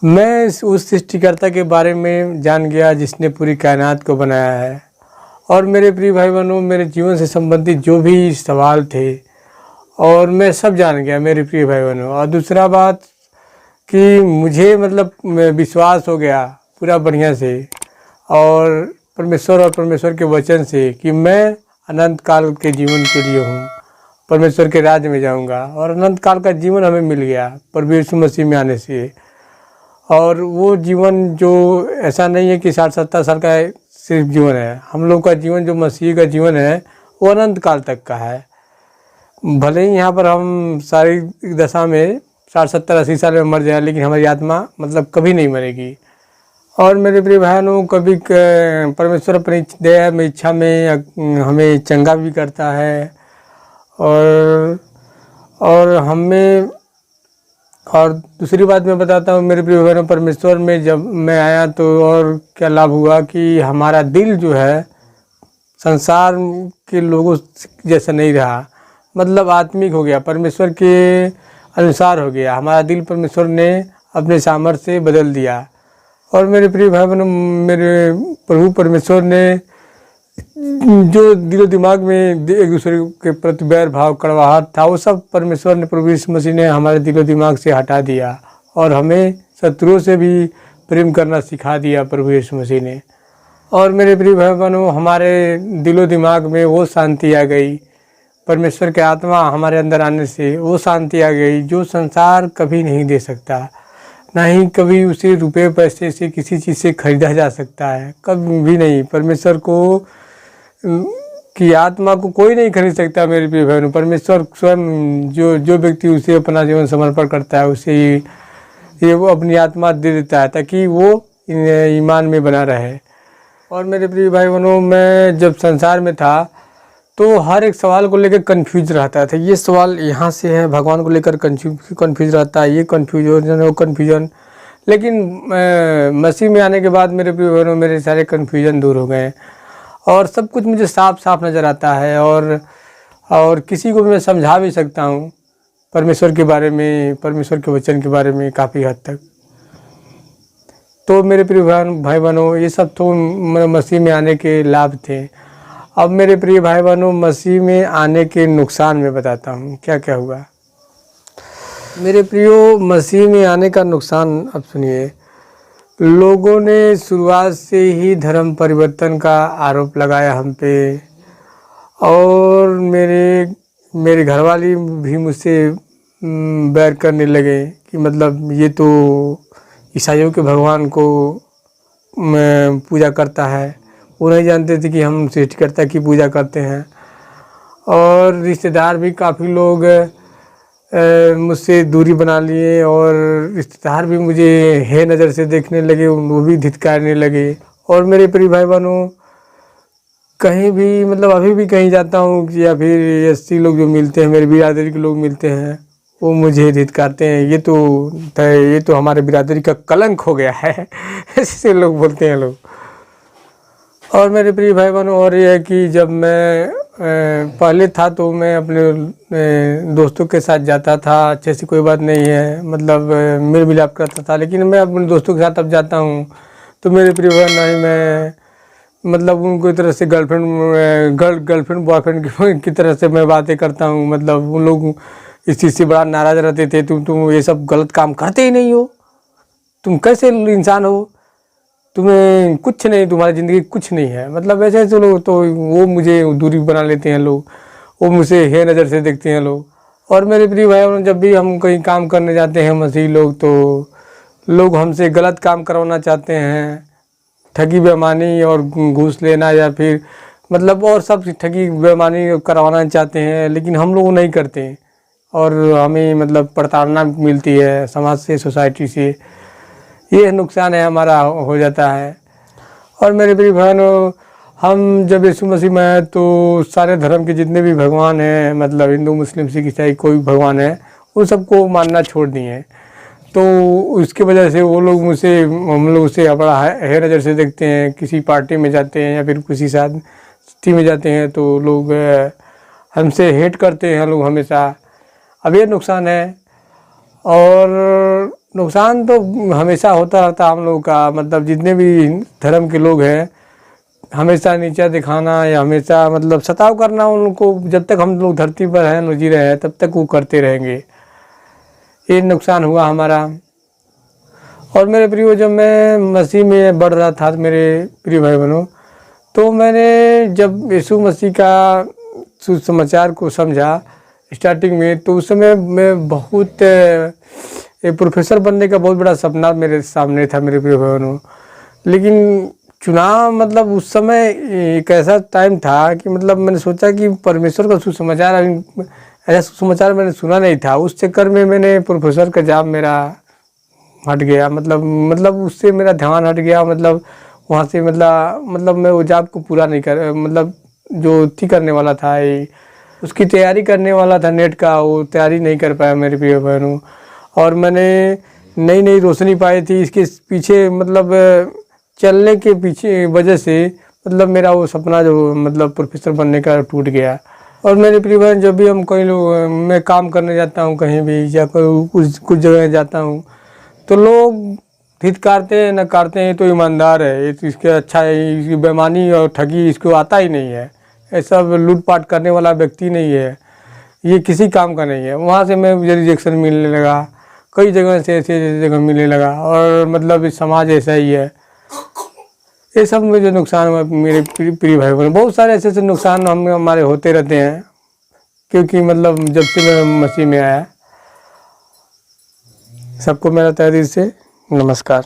मैं उस सृष्टिकर्ता के बारे में जान गया जिसने पूरी कायनात को बनाया है। और मेरे प्रिय भाई बहनों, मेरे जीवन से संबंधित जो भी सवाल थे और मैं सब जान गया मेरे प्रिय भाई बहनों। और दूसरा बात कि मुझे मतलब विश्वास हो गया पूरा बढ़िया से और परमेश्वर के वचन से कि मैं अनंत काल के जीवन के लिए हूँ, परमेश्वर के राज्य में जाऊँगा। और अनंत काल का जीवन हमें मिल गया प्रभु यीशु मसीह में आने से। और वो जीवन जो ऐसा नहीं है कि 60-70 साल का सिर्फ जीवन है। हम लोग का जीवन जो मसीह का जीवन है वो अनंत काल तक का है। भले ही यहाँ पर हम शारीरिक दशा में 60-70-80 साल में मर जाए, लेकिन हमारी आत्मा मतलब कभी नहीं मरेगी। और मेरे प्रिय भाइयों, कभी परमेश्वर अपनी दया में इच्छा में हमें चंगा भी करता है और हमें। और दूसरी बात मैं बताता हूँ मेरे प्रिय भाइयों, परमेश्वर में जब मैं आया तो और क्या लाभ हुआ कि हमारा दिल जो है संसार के लोगों जैसा नहीं रहा, मतलब आत्मिक हो गया, परमेश्वर के अनुसार हो गया। हमारा दिल परमेश्वर ने अपने सामर्थ्य से बदल दिया। और मेरे प्रिय भाई बहनों, मेरे प्रभु परमेश्वर ने जो दिलो दिमाग में एक दूसरे के प्रति बैर भाव कड़वाहट था, वो सब परमेश्वर ने, प्रभु यीशु मसीह ने हमारे दिलो दिमाग से हटा दिया और हमें शत्रुओं से भी प्रेम करना सिखा दिया प्रभु यीशु मसीह ने। और मेरे प्रिय भाई बहनों, हमारे दिलो दिमाग में वो शांति आ गई, परमेश्वर के आत्मा हमारे अंदर आने से वो शांति आ गई जो संसार कभी नहीं दे सकता, ना ही कभी उसे रुपए पैसे से किसी चीज़ से खरीदा जा सकता है, कभी भी नहीं। परमेश्वर को की आत्मा को कोई नहीं खरीद सकता मेरे प्रिय बहनों। परमेश्वर स्वयं जो व्यक्ति उसे अपना जीवन समर्पण करता है उसे ये वो अपनी आत्मा दे देता है ताकि वो ईमान में बना रहे। और मेरे प्रिय भाई बहनों, मैं जब संसार में था तो हर एक सवाल को लेकर कंफ्यूज रहता था। ये सवाल यहाँ से है, भगवान को लेकर कंफ्यूज रहता है, ये कंफ्यूजन वो कंफ्यूजन। लेकिन मसीह में आने के बाद मेरे प्रिय बहनों, मेरे सारे कंफ्यूजन दूर हो गए और सब कुछ मुझे साफ साफ नज़र आता है। और किसी को भी मैं समझा भी सकता हूँ परमेश्वर के बारे में, परमेश्वर के वचन के बारे में काफ़ी हद तक। तो मेरे प्रिय भाई बहनों, ये सब तो मसीह में आने के लाभ थे। अब मेरे प्रिय भाई बहनों, मसीह में आने के नुकसान में बताता हूँ क्या क्या हुआ। मेरे प्रियो, मसीह में आने का नुकसान अब सुनिए। लोगों ने शुरुआत से ही धर्म परिवर्तन का आरोप लगाया हम पे और मेरे घरवाली भी मुझसे बैर करने लगे कि मतलब ये तो ईसाइयों के भगवान को पूजा करता है। वो नहीं जानते थे कि हम सृष्टिकर्ता की पूजा करते हैं। और रिश्तेदार भी काफ़ी लोग मुझसे दूरी बना लिए और रिश्तेदार भी मुझे हे नज़र से देखने लगे, वो भी धिक्कारने लगे। और मेरे प्रिय भाई बहनों, कहीं भी मतलब अभी भी कहीं जाता हूँ या फिर एससी लोग जो मिलते हैं, मेरे बिरादरी के लोग मिलते हैं, वो मुझे धिक्कारते हैं। ये तो हमारे बिरादरी का कलंक हो गया है ऐसे लोग बोलते हैं लोग। और मेरे प्रिय भाई बहनों, और ये है कि जब मैं पहले था तो मैं अपने दोस्तों के साथ जाता था, अच्छे से कोई बात नहीं है, मतलब मेल मिलाप करता था। लेकिन मैं अपने दोस्तों के साथ अब जाता हूँ तो मेरे प्रिय भाई नहीं, मैं मतलब उनको तरह से गर्लफ्रेंड बॉयफ्रेंड की तरह से मैं बातें करता हूँ। मतलब उन लोग इस चीज़ से बड़ा नाराज़ रहते थे, तुम ये सब गलत काम करते ही नहीं हो, तुम कैसे इंसान हो, तुम्हें कुछ नहीं, तुम्हारी ज़िंदगी कुछ नहीं है। मतलब ऐसे ऐसे लोग, तो वो मुझे दूरी बना लेते हैं लोग, वो मुझे हे नज़र से देखते हैं लोग। और मेरे प्रिय भाई, जब भी हम कहीं काम करने जाते हैं मसीह लोग, तो लोग हमसे गलत काम करवाना चाहते हैं, ठगी बेईमानी और घूस लेना या फिर मतलब और सब ठगी बेईमानी करवाना चाहते हैं, लेकिन हम लोग नहीं करते। और हमें मतलब प्रताड़ना मिलती है समाज से, सोसाइटी से, ये नुकसान है हमारा हो जाता है। और मेरे प्रिय बहनों, हम जब यीशु मसीह में आए तो सारे धर्म के जितने भी भगवान हैं, मतलब हिंदू मुस्लिम सिख ईसाई कोई भी भगवान है, उन सबको मानना छोड़ दिए। तो उसकी वजह से वो लोग हम लोग उसे बड़ा है नज़र से देखते हैं। किसी पार्टी में जाते हैं या फिर किसी सिटी में जाते हैं तो लोग हमसे हेट करते हैं लोग हमेशा। अब ये नुकसान है। और नुकसान तो हमेशा होता रहता हम लोगों का, मतलब जितने भी धर्म के लोग हैं हमेशा नीचा दिखाना या हमेशा मतलब सताव करना उनको, जब तक हम लोग धरती पर हैं जी रहे हैं तब तक वो करते रहेंगे। ये नुकसान हुआ हमारा। और मेरे प्रियो, जब मैं मसीह में बढ़ रहा था मेरे प्रिय भाई बहनों, तो मैंने जब यीशु मसीह का सुसमाचार को समझा स्टार्टिंग में, तो उस समय मैं बहुत एक प्रोफेसर बनने का बहुत बड़ा सपना मेरे सामने था मेरे प्रिय भाई बहनों। लेकिन चुनाव मतलब उस समय एक ऐसा टाइम था कि मतलब मैंने सोचा कि परमेश्वर का सुसमाचार, ऐसा सुसमाचार मैंने सुना नहीं था। उस चक्कर में मैंने प्रोफेसर का जॉब मेरा हट गया, मतलब उससे मेरा ध्यान हट गया। मतलब वहाँ से मतलब मैं वो जॉब को पूरा नहीं कर, मतलब जो थी करने वाला था, उसकी तैयारी करने वाला था नेट का, वो तैयारी नहीं कर पाया मेरे प्रिय बहनों। और मैंने नई नई रोशनी पाई थी इसके पीछे, मतलब चलने के पीछे वजह से मतलब मेरा वो सपना जो मतलब प्रोफेसर बनने का टूट गया। और मेरे प्रिय बहन, जब भी हम कहीं लोग मैं काम करने जाता हूँ कहीं भी या कुछ जगह जाता हूँ तो लोग धिक्कारते हैं न करते हैं तो ईमानदार है, ये तो इसके अच्छा है, इसकी बेईमानी और ठगी इसको आता ही नहीं है, ऐसा लूटपाट करने वाला व्यक्ति नहीं है, ये किसी काम का नहीं है। वहाँ से मैं मुझे रिजेक्शन मिलने लगा, कई जगह से ऐसे जगह मिलने लगा। और मतलब इस समाज ऐसा ही है। ये सब में जो नुकसान हुआ मेरे प्रिय भाई बहन, बहुत सारे ऐसे ऐसे नुकसान हमारे होते रहते हैं, क्योंकि मतलब जब से मैं मसीह में आया। सबको मेरा तहे दिल से नमस्कार।